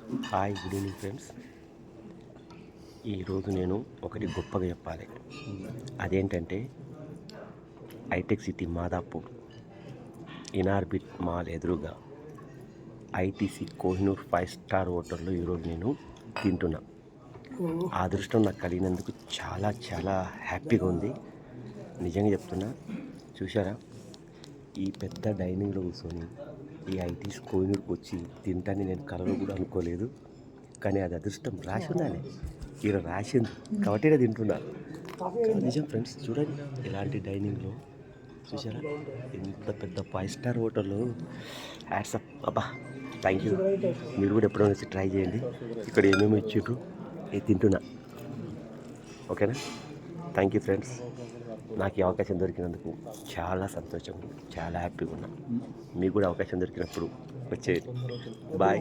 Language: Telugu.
Hi, good evening friends. ఈరోజు నేను ఒకటి గొప్పగా చెప్పాలి. అదేంటంటే hitech city Madhapur Inorbit mall ఎదురుగా ఐటీసీ కోహినూర్ 5 స్టార్ హోటల్లో ఈరోజు నేను తింటున్నా. ఆ అదృష్టం నాకు కలిగినందుకు చాలా చాలా హ్యాపీగా ఉంది. నిజంగా చెప్తున్నా. చూసారా, ఈ పెద్ద డైనింగ్లో కూర్చొని ఈ ఐటీసీ కోహినూర్కి వచ్చి తింటాన్ని నేను కలలో కూడా అనుకోలేదు. కానీ అది అదృష్టం రాసి ఉండాలి, ఈరోజు రాసింది కాబట్టి నేను తింటున్నా. నిజం ఫ్రెండ్స్, చూడండి ఇలాంటి డైనింగ్లో చూసారా, ఎంత పెద్ద 5 స్టార్ హోటల్లో. హ్యాట్సప్ అబ్బా, థ్యాంక్ యూ. మీరు కూడా ఎప్పుడైనా వచ్చి ట్రై చేయండి. ఇక్కడ ఏమేమి ఇచ్చిండ్రు ఇది తింటున్నా. ఓకేనా? Thank you friends. నాకు ఈ అవకాశం దొరికినందుకు చాలా సంతోషం, చాలా హ్యాపీగా ఉన్నా. మీకు కూడా అవకాశం దొరికినప్పుడు వచ్చేది. బాయ్.